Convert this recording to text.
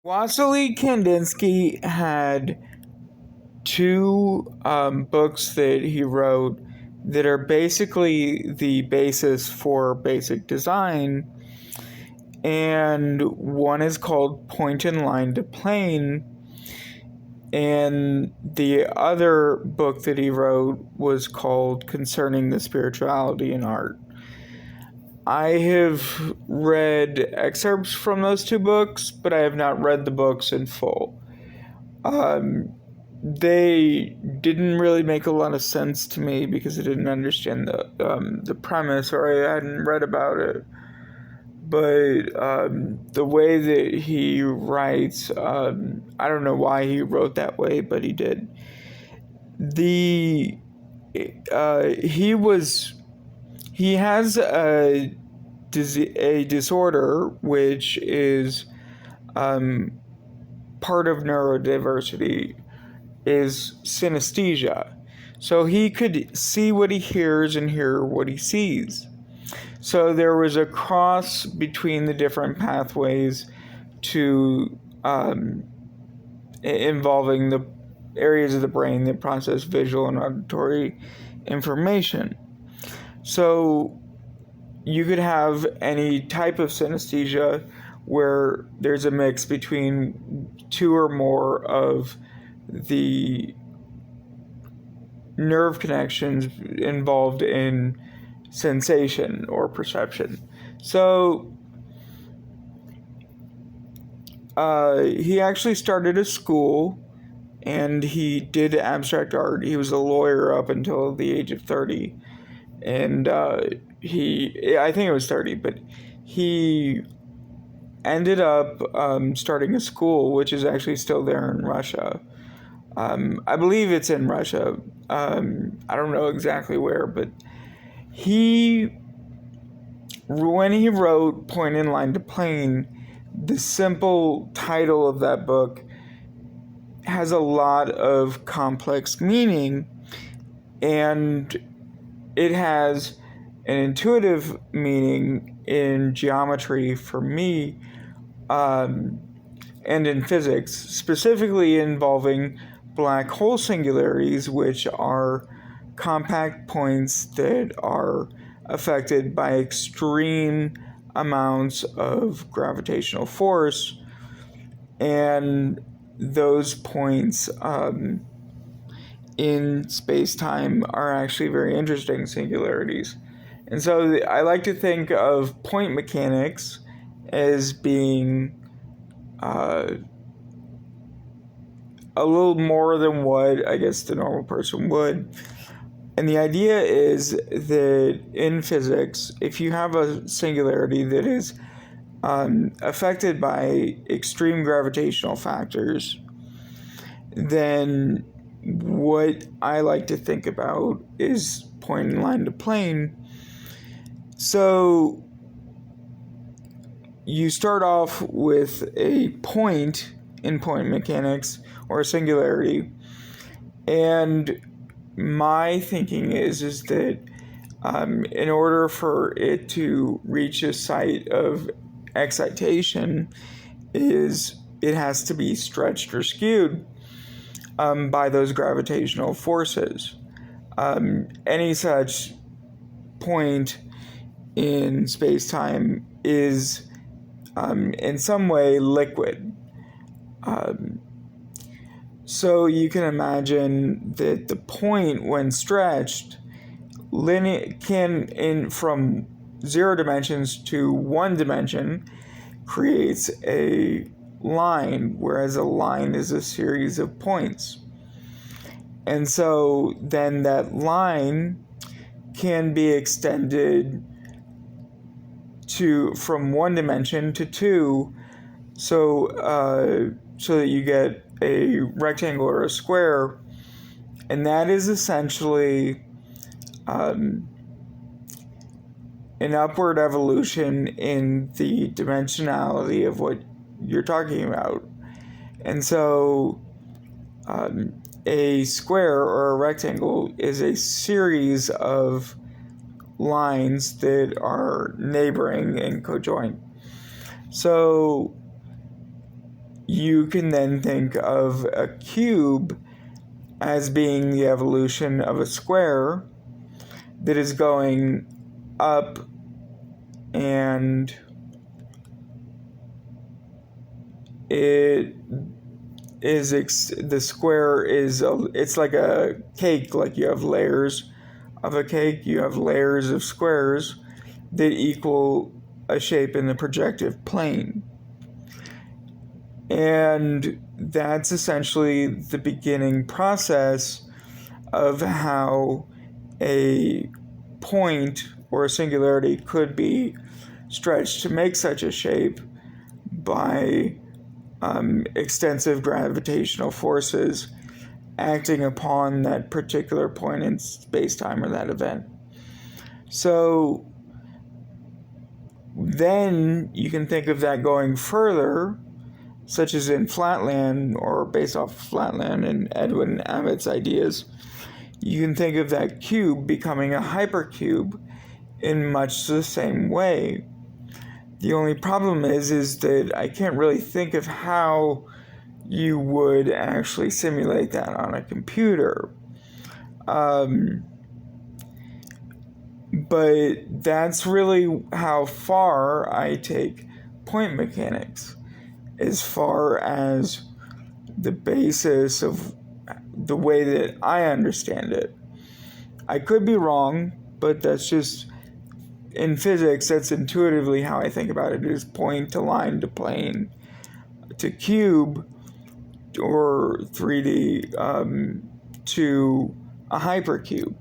Wassily Kandinsky had two books that he wrote that are basically the basis for basic design, and one is called Point and Line to Plane, and the other book that he wrote was called Concerning the Spirituality in Art. I have read excerpts from those two books, but I have not read the books in full. They didn't really make a lot of sense to me because I didn't understand the premise, or I hadn't read about it. But the way that he writes, I don't know why he wrote that way, but he did. He has a disorder which is part of neurodiversity, is synesthesia. So he could see what he hears and hear what he sees. So there was a cross between the different pathways to involving the areas of the brain that process visual and auditory information. So you could have any type of synesthesia where there's a mix between two or more of the nerve connections involved in sensation or perception. So he actually started a school, and he did abstract art. He was a lawyer up until the age of 30, and I think it was 30, but he ended up starting a school, which is actually still there in Russia. I believe it's in Russia. I don't know exactly where, but when he wrote Point and Line to Plane, the simple title of that book has a lot of complex meaning, and it has an intuitive meaning in geometry for me, and in physics, specifically involving black hole singularities, which are compact points that are affected by extreme amounts of gravitational force, and those points in space-time are actually very interesting singularities. And so I like to think of point mechanics as being a little more than what I guess the normal person would. And the idea is that in physics, if you have a singularity that is affected by extreme gravitational factors, then what I like to think about is point and line to plane. So you start off with a point in point mechanics, or a singularity, and my thinking is that in order for it to reach a site of excitation, it has to be stretched or skewed by those gravitational forces. Any such point in space-time is in some way liquid. So you can imagine that the point, when stretched, from 0 dimensions to 1 dimension, creates a line, whereas a line is a series of points. And so then that line can be extended from 1 dimension to 2, so that you get a rectangle or a square, and that is essentially an upward evolution in the dimensionality of what you're talking about. And so a square or a rectangle is a series of lines that are neighboring and cojoint. So you can then think of a cube as being the evolution of a square that is going up, and the square is it's like a cake. Like you have layers of a cake, you have layers of squares that equal a shape in the projective plane. And that's essentially the beginning process of how a point or a singularity could be stretched to make such a shape by extensive gravitational forces acting upon that particular point in space-time or that event. So then you can think of that going further, such as in Flatland, or based off Flatland and Edwin Abbott's ideas. You can think of that cube becoming a hypercube in much the same way. The only problem is that I can't really think of how you would actually simulate that on a computer. But that's really how far I take point mechanics, as far as the basis of the way that I understand it. I could be wrong, but that's just, in physics, that's intuitively how I think about it, is point to line to plane to cube, or 3D to a hypercube.